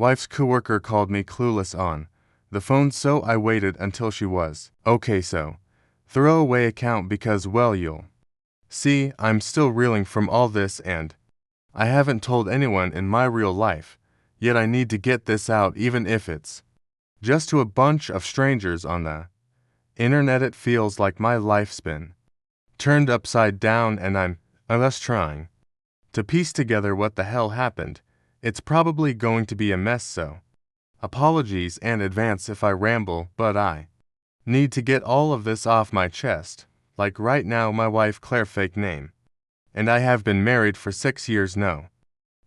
Wife's coworker called me Clueless on the phone, so I waited until she was okay, so throw away account because, well, you'll see, I'm still reeling from all this and I haven't told anyone in my real life, yet I need to get this out even if it's just to a bunch of strangers on the internet. It feels like my life's been turned upside down and I'm just trying to piece together what the hell happened. It's probably going to be a mess, so apologies in advance if I ramble, but I need to get all of this off my chest. Like right now, my wife Claire, fake name, and I have been married for 6 years, no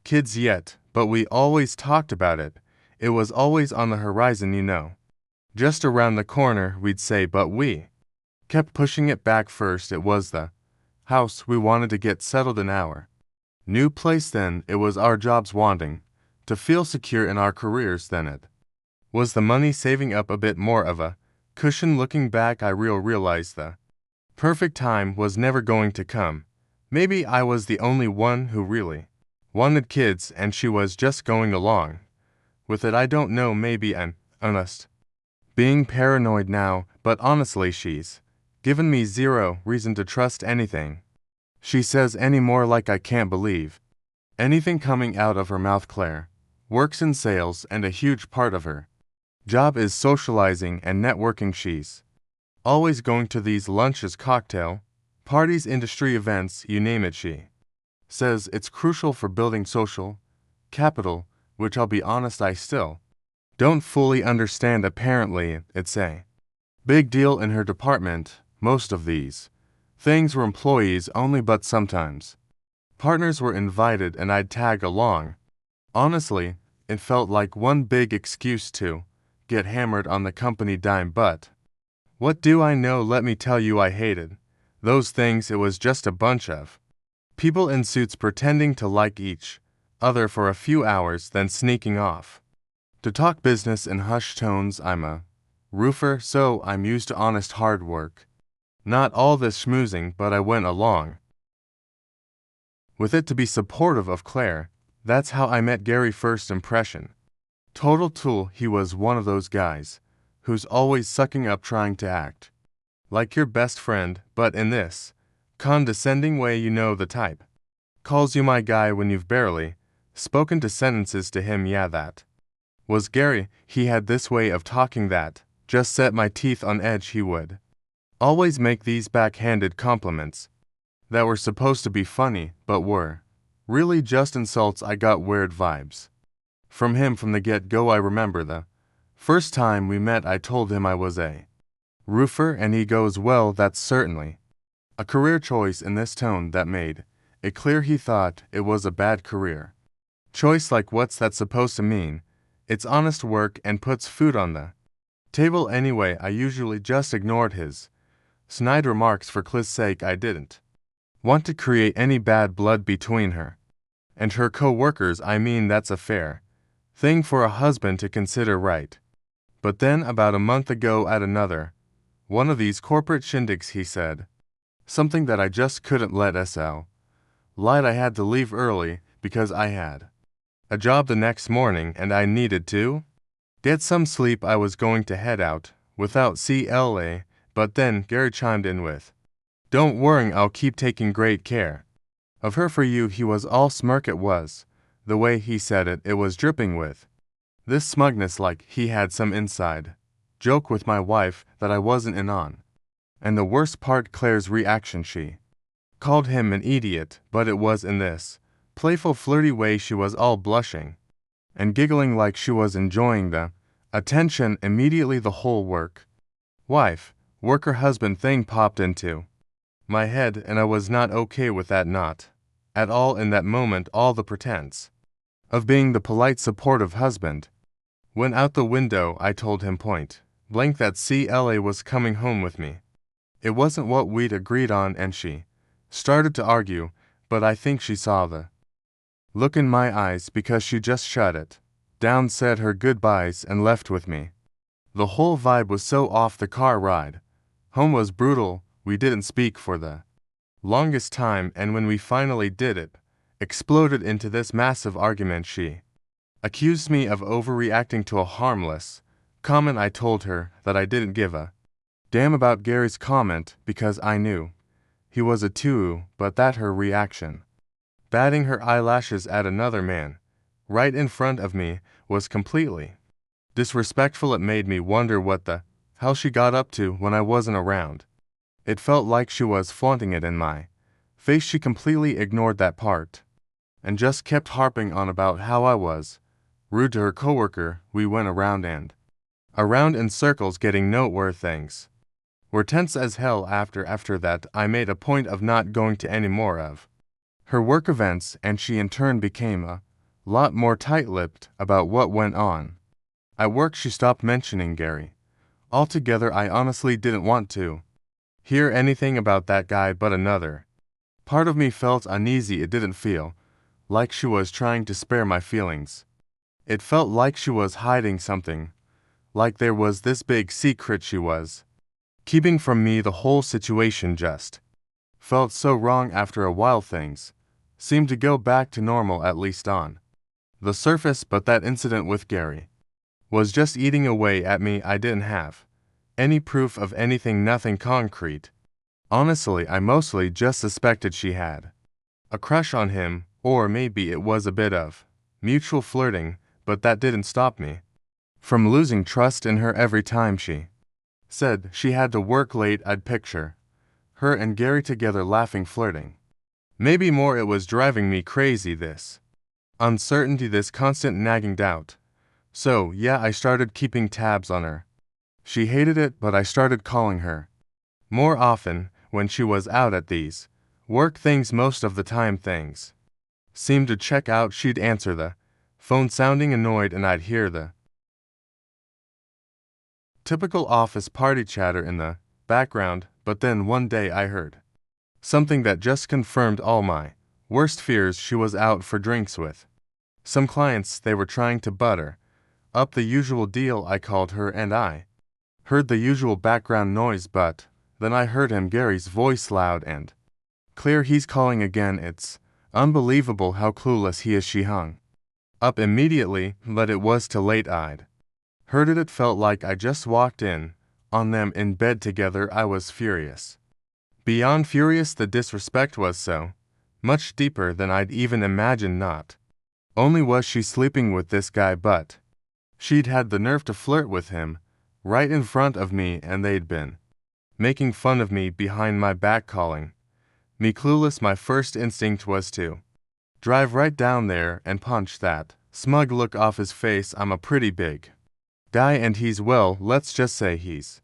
kids yet, but we always talked about it. It was always on the horizon, you know. Just around the corner, we'd say, but we kept pushing it back. First it was the house we wanted to get settled in our new place, then it was our jobs, wanting to feel secure in our careers, then it was the money, saving up a bit more of a cushion. Looking back, I realized the perfect time was never going to come. Maybe I was the only one who really wanted kids and she was just going along with it. I don't know, maybe I'm honest being paranoid now, but honestly she's given me zero reason to trust anything she says anymore. Like I can't believe anything coming out of her mouth. Claire works in sales and a huge part of her job is socializing and networking. She's always going to these lunches, cocktail parties, industry events, you name it. She says it's crucial for building social capital, which I'll be honest, I still don't fully understand. Apparently, it's a big deal in her department. Most of these things were employees only, but sometimes partners were invited and I'd tag along. Honestly, it felt like one big excuse to get hammered on the company dime, but what do I know? Let me tell you, I hated those things. It was just a bunch of people in suits pretending to like each other for a few hours, then sneaking off to talk business in hushed tones. I'm a roofer, so I'm used to honest hard work. Not all this schmoozing, but I went along with it to be supportive of Claire. That's how I met Gary. First impression, total tool. He was one of those guys who's always sucking up, trying to act like your best friend, but in this condescending way, you know the type. Calls you my guy when you've barely spoken to sentences to him. Yeah, that was Gary. He had this way of talking that just set my teeth on edge. He would always make these backhanded compliments that were supposed to be funny, but were really just insults. I got weird vibes from him from the get-go. I remember the first time we met, I told him I was a roofer, and he goes, well, that's certainly a career choice, in this tone that made it clear he thought it was a bad career choice. Like, what's that supposed to mean? It's honest work and puts food on the table. Anyway, I usually just ignored his snide remarks for Claire's sake. I didn't want to create any bad blood between her and her co-workers. I mean, that's a fair thing for a husband to consider, right? But then about a month ago at another one of these corporate shindigs, he said something that I just couldn't let slide. I had to leave early because I had a job the next morning and I needed to get some sleep. I was going to head out without CLA, but then Gary chimed in with, don't worry, I'll keep taking great care of her for you. He was all smirk. It was the way he said it. It was dripping with this smugness, like he had some inside joke with my wife that I wasn't in on. And the worst part, Claire's reaction. She called him an idiot, but it was in this playful, flirty way. She was all blushing and giggling like she was enjoying the attention. Immediately the whole wife, worker, husband thing popped into my head, and I was not okay with that, not at all. In that moment, all the pretense of being the polite, supportive husband went out the window. I told him point blank that CLA was coming home with me. It wasn't what we'd agreed on, and she started to argue, but I think she saw the look in my eyes because she just shut it down, said her goodbyes, and left with me. The whole vibe was so off. The car ride home was brutal. We didn't speak for the longest time, and when we finally did, it exploded into this massive argument. She Accused me of overreacting to a harmless comment. I told her that I didn't give a damn about Gary's comment because I knew he was a two, but that her reaction, batting her eyelashes at another man, right in front of me, was completely disrespectful. It made me wonder what the hell she got up to when I wasn't around. It felt like she was flaunting it in my face. She completely ignored that part and just kept harping on about how I was rude to her coworker. We went around and around in circles, getting nowhere. Things were tense as hell. After that, I made a point of not going to any more of her work events, and she in turn became a lot more tight-lipped about what went on at work. She stopped mentioning Gary altogether. I honestly didn't want to hear anything about that guy, but another part of me felt uneasy. It didn't feel like she was trying to spare my feelings. It felt like she was hiding something, like there was this big secret she was keeping from me. The whole situation just felt so wrong. After a while, things seemed to go back to normal, at least on the surface, but that incident with Gary was just eating away at me. I didn't have any proof of anything, nothing concrete. Honestly, I mostly just suspected she had a crush on him, or maybe it was a bit of mutual flirting, but that didn't stop me from losing trust in her. Every time she said she had to work late, I'd picture her and Gary together, laughing, flirting. Maybe more. It was driving me crazy, this uncertainty, this constant nagging doubt. So, yeah, I started keeping tabs on her. She hated it, but I started calling her more often when she was out at these work things. Most of the time, things seemed to check out. She'd answer the phone sounding annoyed, and I'd hear the typical office party chatter in the background. But then one day I heard something that just confirmed all my worst fears. She was out for drinks with some clients. They were trying to butter up the usual deal. I called her and I heard the usual background noise, but then I heard Gary's voice, loud and clear. He's calling again. It's unbelievable how clueless he is. She hung up immediately, but it was too late. I'd heard it. It felt like I just walked in on them in bed together. I was furious. Beyond furious. The disrespect was so much deeper than I'd even imagined. Not only was she sleeping with this guy, but she'd had the nerve to flirt with him right in front of me, and they'd been making fun of me behind my back, calling me clueless. My first instinct was to drive right down there and punch that smug look off his face. I'm a pretty big guy, and he's, well, let's just say he's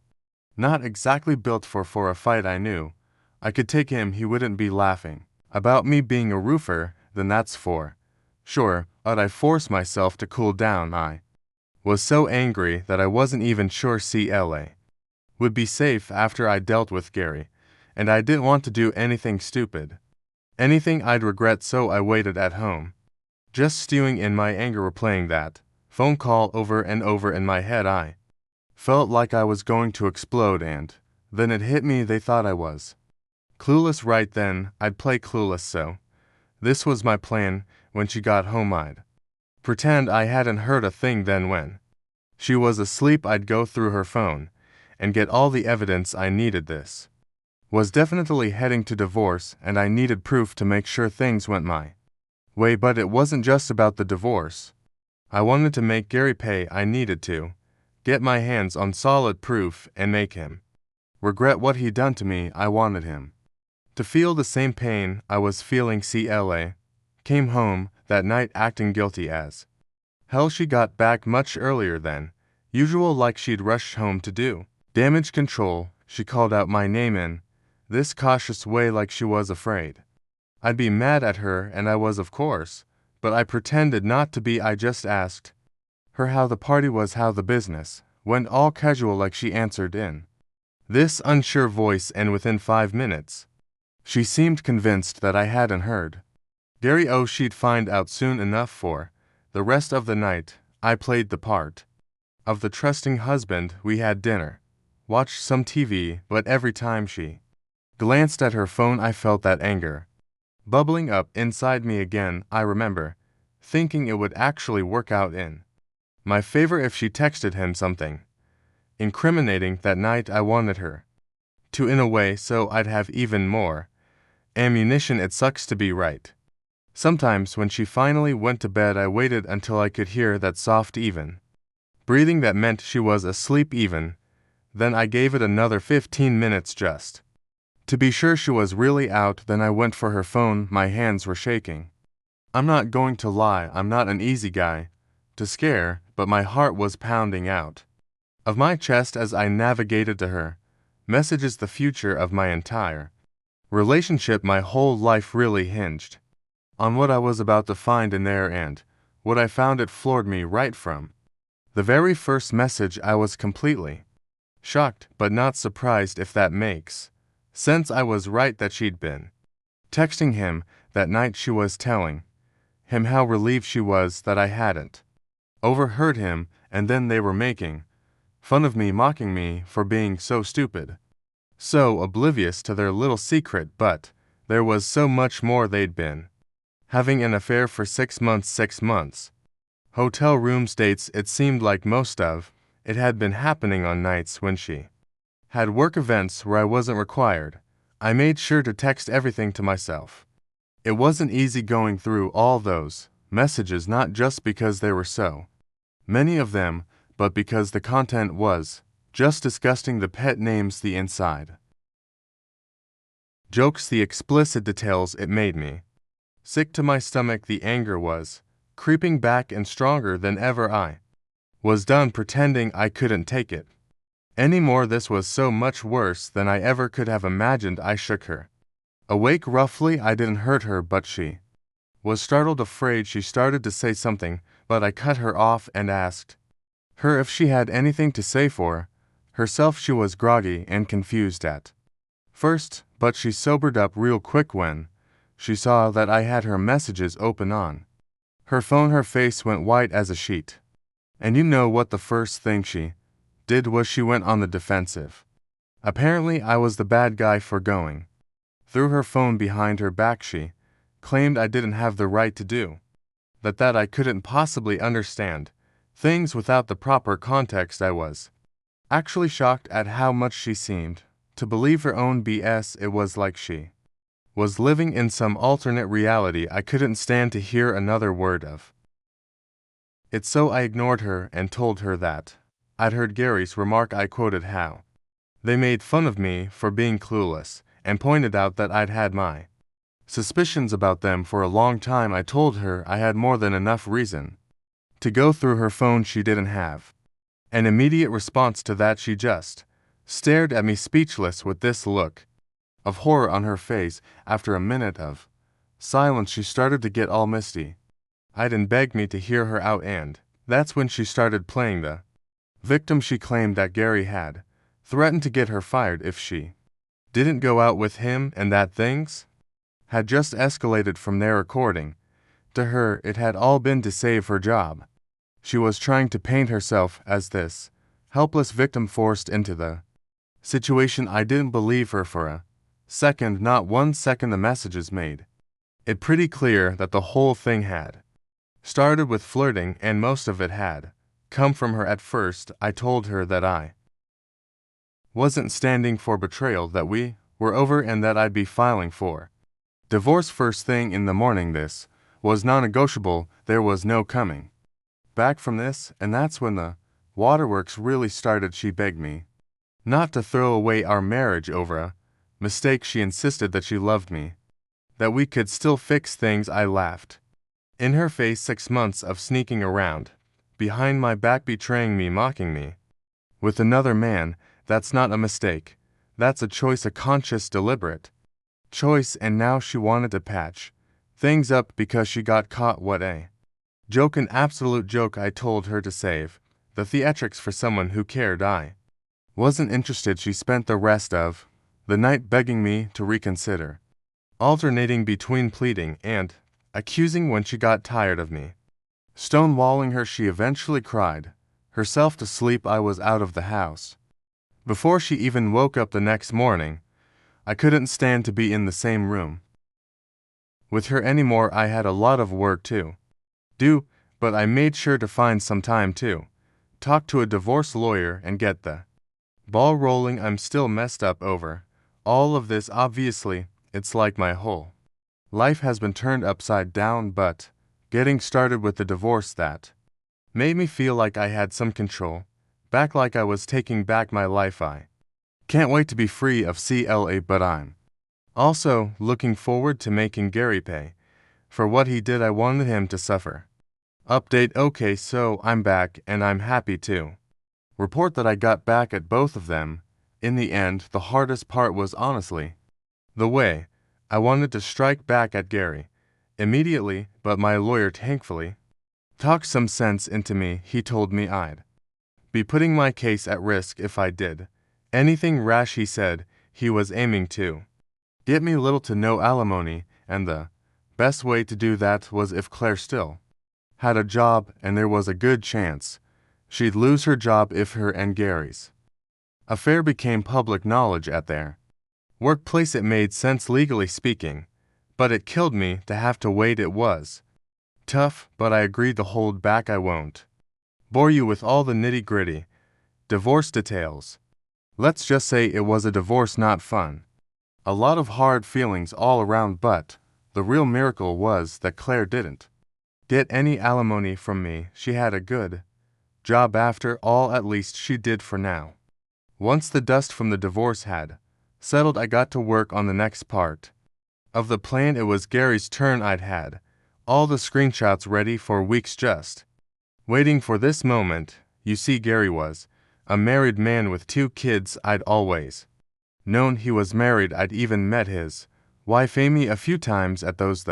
not exactly built for a fight. I knew I could take him. He wouldn't be laughing about me being a roofer, then that's for sure. But I forced myself to cool down. I was so angry that I wasn't even sure CLA would be safe after I dealt with Gary, and I didn't want to do anything stupid, anything I'd regret. So I waited at home, just stewing in my anger, replaying that phone call over and over in my head. I felt like I was going to explode, and then it hit me. They thought I was clueless. Right then, I'd play clueless. So this was my plan. When she got home, I'd pretend I hadn't heard a thing. Then when she was asleep, I'd go through her phone and get all the evidence I needed. This was definitely heading to divorce, and I needed proof to make sure things went my way. But it wasn't just about the divorce. I wanted to make Gary pay. I needed to get my hands on solid proof and make him regret what he'd done to me. I wanted him to feel the same pain I was feeling. CLA came home that night acting guilty as hell. She got back much earlier than usual, like she'd rushed home to do damage control. She called out my name in this cautious way, like she was afraid I'd be mad at her, and I was, of course, but I pretended not to be. I just asked her how the party was, how the business went, all casual, like she answered in this unsure voice, and within 5 minutes, she seemed convinced that I hadn't heard Gary. Oh, she'd find out soon enough. For the rest of the night, I played the part of the trusting husband. We had dinner, watched some TV, but every time she glanced at her phone, I felt that anger bubbling up inside me again. I remember thinking it would actually work out in my favor if she texted him something incriminating that night. I wanted her to in a way so I'd have even more ammunition. It sucks to be right. Sometimes when she finally went to bed, I waited until I could hear that soft even breathing that meant she was asleep even. Then I gave it another 15 minutes just to be sure she was really out. Then I went for her phone. My hands were shaking. I'm not going to lie, I'm not an easy guy to scare, but my heart was pounding out of my chest as I navigated to her messages. The future of my entire relationship, my whole life really hinged on what I was about to find in there, and what I found, it floored me right from the very first message. I was completely shocked, but not surprised, if that makes sense. I was right that she'd been texting him that night. She was telling him how relieved she was that I hadn't overheard him, and then they were making fun of me, mocking me for being so stupid, so oblivious to their little secret. But there was so much more. They'd been having an affair for 6 months. 6 months. Hotel rooms, dates. It seemed like most of it had been happening on nights when she had work events where I wasn't required. I made sure to text everything to myself. It wasn't easy going through all those messages, not just because there were so many of them, but because the content was just disgusting. The pet names, the inside jokes, the explicit details. It made me sick to my stomach. The anger was creeping back, and stronger than ever. I was done pretending I couldn't take it anymore. This was so much worse than I ever could have imagined. I shook her awake roughly. I didn't hurt her, but she was startled, afraid. She started to say something, but I cut her off and asked her if she had anything to say for herself. She was groggy and confused at first, but she sobered up real quick when she saw that I had her messages open on her phone. Her face went white as a sheet. And you know what the first thing she did was? She went on the defensive. Apparently I was the bad guy for going through her phone behind her back. She claimed I didn't have the right to do that I couldn't possibly understand things without the proper context. I was actually shocked at how much she seemed to believe her own BS. It was like she was living in some alternate reality. I couldn't stand to hear another word of it, so I ignored her and told her that I'd heard Gary's remark. I quoted how they made fun of me for being clueless, and pointed out that I'd had my suspicions about them for a long time. I told her I had more than enough reason to go through her phone. She didn't have an immediate response to that. She just stared at me, speechless, with this look of horror on her face. After a minute of silence, she started to get all misty eyed and begged me to hear her out, and that's when she started playing the victim. She claimed that Gary had threatened to get her fired if she didn't go out with him, and that things had just escalated from there. According to her, it had all been to save her job. She was trying to paint herself as this helpless victim forced into the situation. I didn't believe her for a second, not 1 second. The messages made it pretty clear that the whole thing had started with flirting, and most of it had come from her. At first, I told her that I wasn't standing for betrayal, that we were over, and that I'd be filing for divorce first thing in the morning. This was non-negotiable. There was no coming back from this, and that's when the waterworks really started. She begged me not to throw away our marriage over a mistake. She insisted that she loved me, that we could still fix things. I laughed in her face. 6 months of sneaking around behind my back, betraying me, mocking me with another man. That's not a mistake. That's a choice, a conscious, deliberate choice. And now she wanted to patch things up because she got caught. What a joke, an absolute joke. I told her to save the theatrics for someone who cared. I wasn't interested. She spent the rest of the night begging me to reconsider, alternating between pleading and accusing. When she got tired of me stonewalling her, she eventually cried herself to sleep. I was out of the house before she even woke up the next morning. I couldn't stand to be in the same room with her anymore. I had a lot of work to do, but I made sure to find some time to talk to a divorce lawyer and get the ball rolling. I'm still messed up over all of this. Obviously, it's like my whole life has been turned upside down, but getting started with the divorce that made me feel like I had some control back, like I was taking back my life. I can't wait to be free of CLA, but I'm also looking forward to making Gary pay for what he did. I wanted him to suffer. Update. Okay, so I'm back and I'm happy to report that I got back at both of them. In the end, the hardest part was honestly the way I wanted to strike back at Gary immediately, but my lawyer thankfully talked some sense into me. He told me I'd be putting my case at risk if I did anything rash. He said he was aiming to get me little to no alimony, and the best way to do that was if Claire still had a job, and there was a good chance she'd lose her job if her and Gary's affair became public knowledge at their workplace. It made sense legally speaking, but it killed me to have to wait. It was tough, but I agreed to hold back. I won't bore you with all the nitty-gritty divorce details. Let's just say it was a divorce, not fun. A lot of hard feelings all around, but the real miracle was that Claire didn't get any alimony from me. She had a good job after all, at least she did for now. Once the dust from the divorce had settled, I got to work on the next part of the plan. It was Gary's turn. I'd had all the screenshots ready for weeks, just waiting for this moment. You see, Gary was a married man with 2 kids. I'd always known he was married. I'd even met his wife Amy a few times at those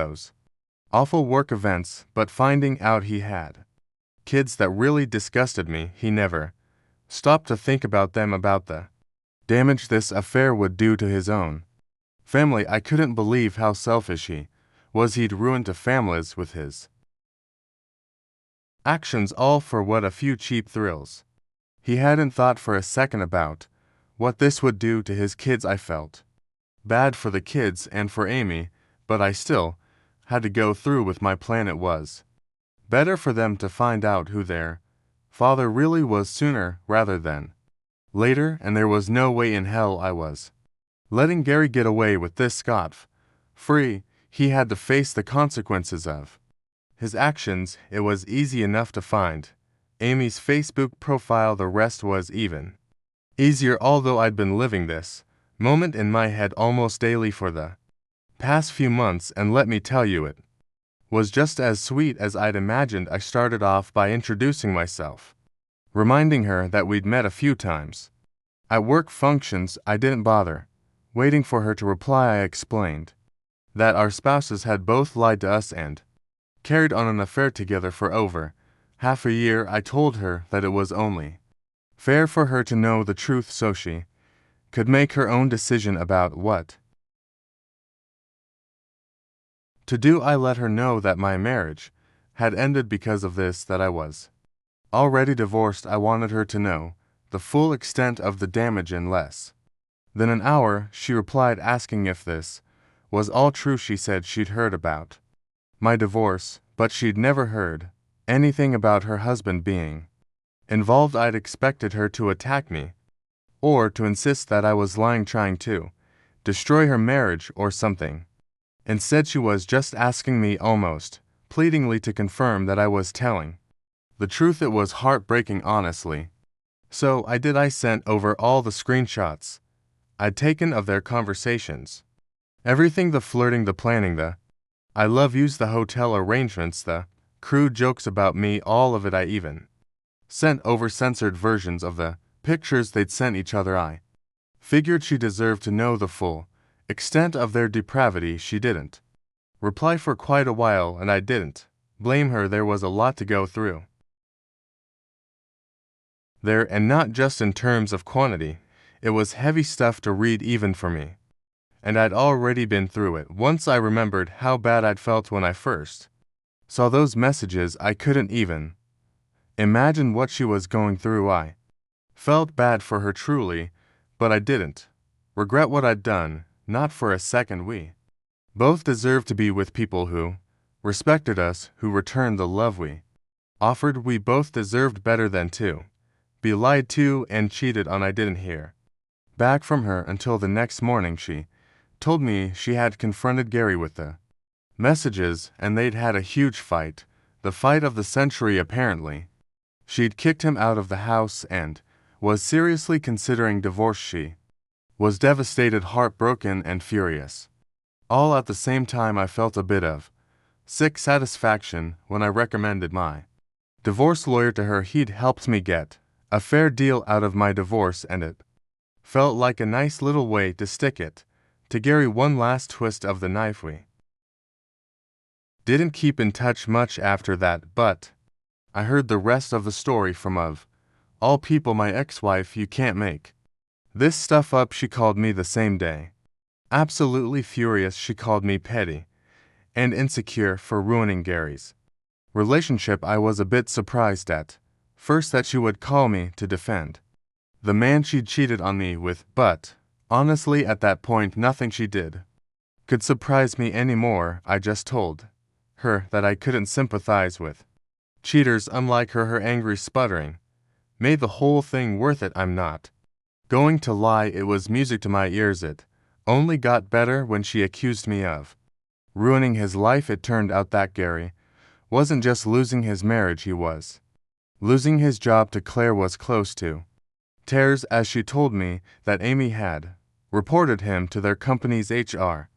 awful work events, but finding out he had kids, that really disgusted me. He never stopped to think about them, about the damage this affair would do to his own family. I couldn't believe how selfish he was. He'd ruined 2 families with his actions, all for what, a few cheap thrills. He hadn't thought for a second about what this would do to his kids. I felt bad for the kids and for Amy, but I still had to go through with my plan. It was better for them to find out who their father really was sooner rather than later, and there was no way in hell I was letting Gary get away with this scot-free. He had to face the consequences of his actions. It was easy enough to find Amy's Facebook profile. The rest was even easier, although I'd been living this moment in my head almost daily for the past few months, and let me tell you, it was just as sweet as I'd imagined. I started off by introducing myself, reminding her that we'd met a few times at work functions. I didn't bother waiting for her to reply. I explained that our spouses had both lied to us and carried on an affair together for over half a year. I told her that it was only fair for her to know the truth so she could make her own decision about what to do. I let her know that my marriage had ended because of this, that I was already divorced. I wanted her to know the full extent of the damage. In less than an hour, she replied asking if this was all true. She said she'd heard about my divorce, but she'd never heard anything about her husband being involved. I'd expected her to attack me or to insist that I was lying, trying to destroy her marriage or something. Instead, she was just asking me almost pleadingly to confirm that I was telling the truth. It was heartbreaking, honestly. So I did. I sent over all the screenshots I'd taken of their conversations. Everything, the flirting, the planning, the I love yous, the hotel arrangements, the crude jokes about me, all of it. I even sent over censored versions of the pictures they'd sent each other. I figured she deserved to know the full extent of their depravity. She didn't reply for quite a while, and I didn't blame her. There was a lot to go through there, and not just in terms of quantity. It was heavy stuff to read even for me, and I'd already been through it. Once I remembered how bad I'd felt when I first saw those messages, I couldn't even imagine what she was going through. I felt bad for her, truly, but I didn't regret what I'd done, not for a second. We both deserve to be with people who respected us, who returned the love we offered. We both deserved better than to be lied to and cheated on. I didn't hear back from her until the next morning. She told me she had confronted Gary with the messages and they'd had a huge fight, the fight of the century apparently. She'd kicked him out of the house and was seriously considering divorce. She was devastated, heartbroken, and furious. All at the same time. I felt a bit of sick satisfaction when I recommended my divorce lawyer to her. He'd helped me get a fair deal out of my divorce, and it felt like a nice little way to stick it to Gary. One last twist of the knife. We didn't keep in touch much after that, but I heard the rest of the story from, of all people, my ex-wife. You can't make this stuff up. She called me the same day, absolutely furious. She called me petty and insecure for ruining Gary's relationship. I was a bit surprised at first that she would call me to defend the man she'd cheated on me with, but honestly at that point nothing she did could surprise me anymore. I just told her that I couldn't sympathize with cheaters unlike her. Her angry sputtering made the whole thing worth it. I'm not going to lie, it was music to my ears. It only got better when she accused me of ruining his life. It turned out that Gary wasn't just losing his marriage, he was losing his job too. Claire was close to tears as she told me that Amy had reported him to their company's HR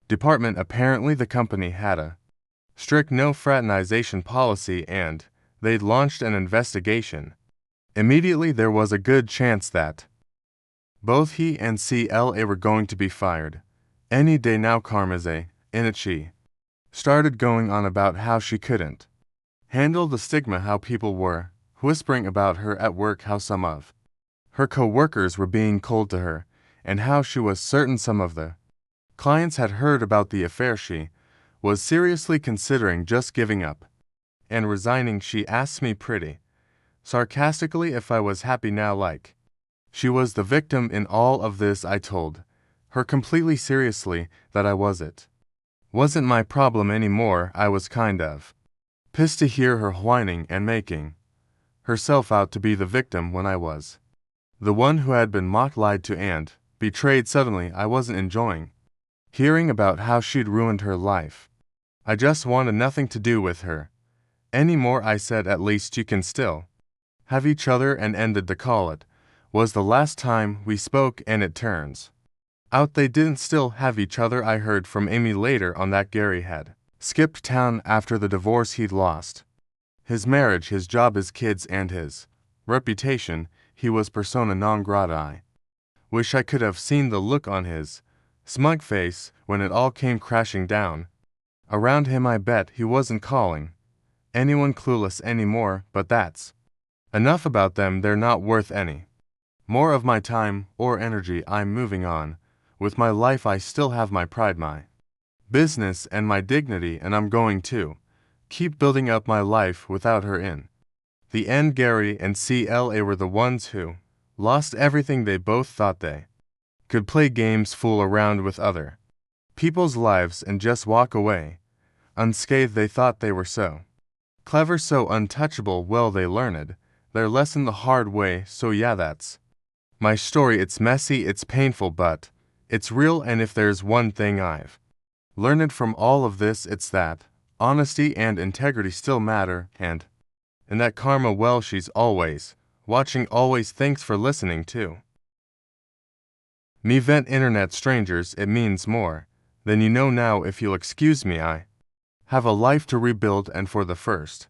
department. Apparently the company had a strict no fraternization policy and they'd launched an investigation immediately. There was a good chance that both he and CLA were going to be fired any day now. Karma's in it. She started going on about how she couldn't handle the stigma, how people were whispering about her at work, how some of her coworkers were being cold to her, and how she was certain some of the clients had heard about the affair. She was seriously considering just giving up and resigning. She asked me pretty sarcastically if I was happy now, like she was the victim in all of this. I told her completely seriously that I wasn't my problem anymore. I was kind of pissed to hear her whining and making herself out to be the victim when I was the one who had been mocked, lied to, and betrayed. Suddenly I wasn't enjoying hearing about how she'd ruined her life. I just wanted nothing to do with her anymore. I said, at least you can still have each other, and ended the call. It was the last time we spoke, and it turns out they didn't still have each other. I heard from Amy later on that Gary had skipped town after the divorce. He'd lost his marriage, his job, his kids, and his reputation. He was persona non grata. I wish I could have seen the look on his smug face when it all came crashing down around him. I bet he wasn't calling anyone clueless anymore, but that's enough about them. They're not worth any more of my time or energy. I'm moving on with my life. I still have my pride, my business, and my dignity, and I'm going to keep building up my life without her. In the end, Gary and CLA were the ones who lost everything. They both thought they could play games, fool around with other people's lives, and just walk away unscathed. They thought they were so clever, so untouchable. Well, they learned their lesson the hard way. So yeah, that's my story. It's messy, it's painful, but it's real. And if there's one thing I've learned from all of this, it's that honesty and integrity still matter, and that karma, well, she's always watching. Always. Thanks for listening to me vent. Internet strangers, it means more than you know. Now if you'll excuse me, I have a life to rebuild, and for the first